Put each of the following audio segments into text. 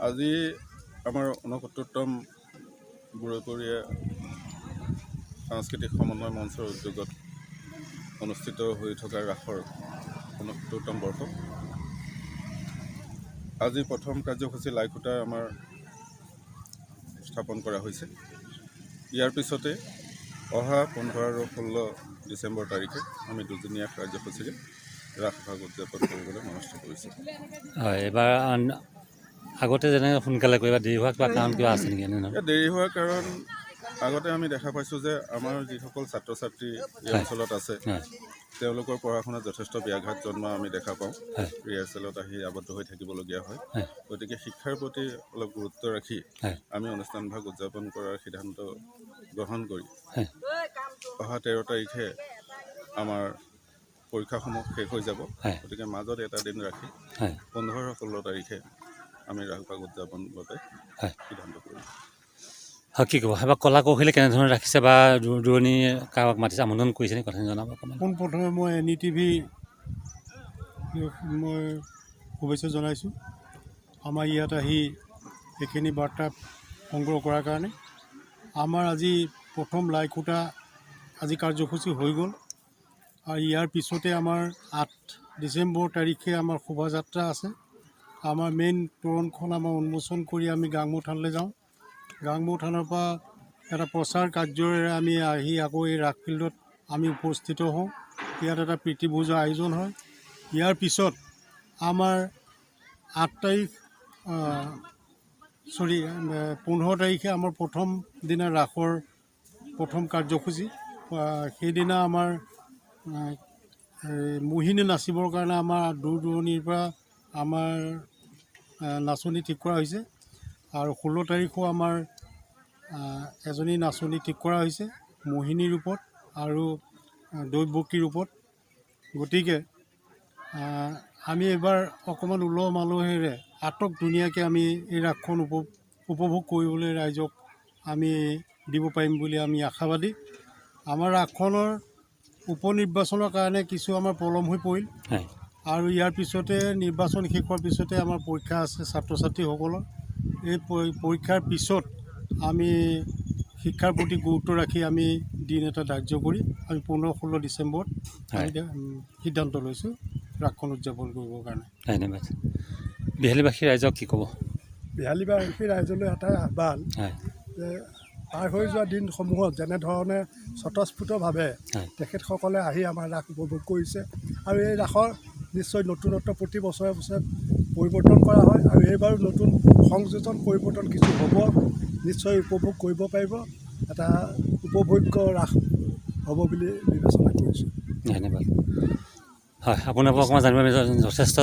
আজি আমাৰ 69তম বুৰৈপৰীয়া সাংস্কৃতিক সমন্বয় মঞ্চৰ উদ্যোগত অনুষ্ঠিত হৈ থকা ৰাসৰ 69তম বৰ্ষ। আজি প্ৰথম কাৰ্যসূচী লাইখুটা আমাৰ স্থাপন কৰা হৈছে। ইয়াৰ পিছতে অহা 15 আৰু 16 ডিচেম্বৰ তাৰিখে আমি দুদিনীয়া কাৰ্যসূচীৰে ৰাস ভাগ উদযাপন কৰিবলৈ মনস্থ কৰিছোঁ। হয়, এবাৰ আগতে যেনেকৈ সোনকালে কৰিবা, দেৰি হোৱা কিবা কাৰণ কিবা আছে নেকি? দেৰি হোৱাৰ কাৰণ আগতে আমি দেখা পাইছোঁ যে আমাৰ যিসকল ছাত্ৰ ছাত্ৰী এই অঞ্চলত আছে তেওঁলোকৰ পঢ়া শুনাত যথেষ্ট ব্যাঘাত জন্মা আমি দেখা পাওঁ। ৰিহাৰ্চেলত আহি আবদ্ধ হৈ থাকিবলগীয়া হয়। গতিকে শিক্ষাৰ প্ৰতি অলপ গুৰুত্ব ৰাখি আমি অনুষ্ঠানভাগ উদযাপন কৰাৰ সিদ্ধান্ত গ্ৰহণ কৰি অহা 13 তাৰিখে আমাৰ পৰীক্ষাসমূহ শেষ হৈ যাব। গতিকে মাজত এটা দিন ৰাখি 15 আৰু 16 তাৰিখে আমি ৰাসভাগ উদযাপনৰ বাবে সিদ্ধান্ত কৰিম। হয়, কি ক'ব? এবাৰ কলা কৌশলী কেনেধৰণে ৰাখিছে বা দূৰ দূৰণি কাৰোবাক মাতিছে, আমন্ত্ৰণ কৰিছে নেকি? কথাখিনি জনাব অকণমান। পোনপ্ৰথমে মই NETV মই শুভেচ্ছা জনাইছোঁ আমাৰ ইয়াত আহি এইখিনি বাৰ্তা সংগ্ৰহ কৰাৰ কাৰণে। আমাৰ আজি প্ৰথম লাইখুটা আজি কাৰ্যসূচী হৈ গ'ল আৰু ইয়াৰ পিছতে আমাৰ 8 ডিচেম্বৰ তাৰিখে আমাৰ শোভাযাত্ৰা আছে। আমাৰ মেইন তোৰণখন আমাৰ উন্মোচন কৰি আমি গাংমু থানলৈ যাওঁ। গাংমু থানৰ পৰা এটা প্ৰচাৰ কাৰ্যৰে আমি আহি আকৌ এই ৰাস ফিল্ডত আমি উপস্থিত হওঁ। ইয়াত এটা প্ৰীতিভোজৰ আয়োজন হয়। ইয়াৰ পিছত আমাৰ 15 তাৰিখে আমাৰ প্ৰথম দিনা ৰাসৰ প্ৰথম কাৰ্যসূচী। সেইদিনা আমাৰ মোহিনী নাচিবৰ কাৰণে আমাৰ দূৰ দূৰণিৰ পৰা আমাৰ নাচনী ঠিক কৰা হৈছে আৰু 16 তাৰিখেও আমাৰ এজনী নাচনী ঠিক কৰা হৈছে মোহিনী ৰূপত আৰু দৈৱকী ৰূপত। গতিকে আমি এবাৰ অকণমান উলহ মালহেৰে আটক ধুনীয়াকৈ আমি এই ৰাসখন উপভোগ কৰিবলৈ ৰাইজক আমি দিব পাৰিম বুলি আমি আশাবাদী। আমাৰ ৰাসখনৰ উপ নিৰ্বাচনৰ কাৰণে কিছু আমাৰ পলম হৈ পৰিল আৰু ইয়াৰ পিছতে নিৰ্বাচন শেষ হোৱাৰ পিছতে আমাৰ পৰীক্ষা আছে ছাত্ৰ ছাত্ৰীসকলৰ। এই পৰীক্ষাৰ পিছত আমি শিক্ষাৰ প্ৰতি গুৰুত্ব ৰাখি আমি দিন এটা ধাৰ্য কৰি আমি 15-16 ডিচেম্বৰত সিদ্ধান্ত লৈছোঁ ৰাসখন উদযাপন কৰিবৰ কাৰণে। ধন্যবাদ। বিহালীবাসী ৰাইজক কি ক'ব? বিহালীবাসী ৰাইজলৈ এটাই আহ্বান যে পাৰ হৈ যোৱা দিনসমূহত যেনেধৰণে স্বতঃস্ফূৰ্তভাৱে তেখেতসকলে আহি আমাৰ ৰাস উপভোগ কৰিছে আৰু এই ৰাসৰ নিশ্চয় নতুনত্ব প্ৰতি বছৰে বছৰে পৰিৱৰ্তন কৰা হয় আৰু এইবাৰো নতুন সংযোজন পৰিৱৰ্তন কিছু হ'ব, নিশ্চয় উপভোগ কৰিব পাৰিব। এটা উপভোগ্য ৰাস হ'ব বুলি বিবেচনা কৰিছোঁ। ধন্যবাদ। হয়, আপোনাৰ পৰা অকণমান জানিব বিচাৰিম।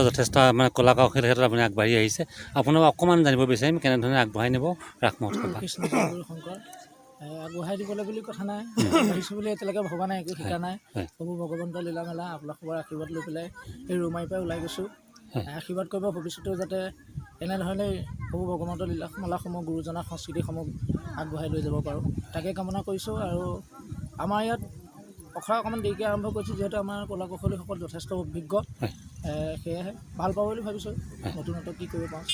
যথেষ্ট মানে কলা কৌশলীৰ ক্ষেত্ৰত আপুনি আগবাঢ়ি আহিছে। আপোনাৰ পৰা অকণমান জানিব বিচাৰিম কেনেধৰণে আগবঢ়াই নিব ৰাস মহোৎসৱ। কৃষ্ণ শংকৰ আগবঢ়াই দিবলৈ বুলি কথা নাই, আহিছোঁ বুলি এতিয়ালৈকে ভবা নাই, একো শিকা নাই। প্ৰভু ভগৱন্তৰ লীলা মেলা আপোনাক সবৰ আশীৰ্বাদ লৈ পেলাই এই ৰুমাইৰ পৰা ওলাই গৈছোঁ। আশীৰ্বাদ কৰিব ভৱিষ্যতেও যাতে এনেধৰণে প্ৰভু ভগৱন্তৰ লীলা মেলাসমূহ গুৰুজনাৰ সংস্কৃতিসমূহ আগবঢ়াই লৈ যাব পাৰোঁ, তাকে কামনা কৰিছোঁ। আৰু আমাৰ ইয়াত অখৰা অকণমান দেৰিকৈ আৰম্ভ কৰিছোঁ, যিহেতু আমাৰ কলা কৌশলীসকল যথেষ্ট অভিজ্ঞ, সেয়েহে ভাল পাব বুলি ভাবিছোঁ। নতুনত্ব কি কৰিব পাৰোঁ।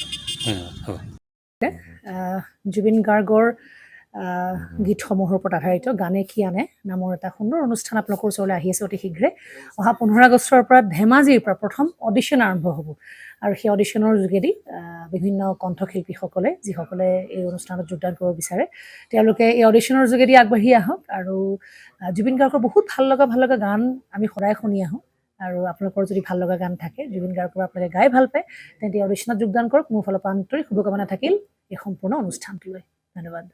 জুবিন গাৰ্গৰ গীতসমূহৰ ওপৰত আধাৰিত গানে কি আনে নামৰ এটা সুন্দৰ অনুষ্ঠান আপোনালোকৰ ওচৰলৈ আহি আছে অতি শীঘ্ৰে। অহা 15 আগষ্টৰ পৰা ধেমাজিৰ পৰা প্ৰথম অডিশ্যন আৰম্ভ হ'ব আৰু সেই অডিশ্যনৰ যোগেদি বিভিন্ন কণ্ঠশিল্পীসকলে যিসকলে এই অনুষ্ঠানত যোগদান কৰিব বিচাৰে তেওঁলোকে এই অডিশ্যনৰ যোগেদি আগবাঢ়ি আহক। আৰু জুবিন গাৰ্গৰ বহুত ভাল লগা গান আমি সদায় শুনি আহোঁ আৰু আপোনালোকৰ যদি ভাল লগা গান থাকে জুবিন গাৰ্গৰ আপোনালোকে গাই ভাল পায় তেন্তে অডিশ্যনত যোগদান কৰক। মোৰ ফালৰ পৰা আন্তৰিক শুভকামনা থাকিল এই সম্পূৰ্ণ অনুষ্ঠানটোলৈ। ধন্যবাদ।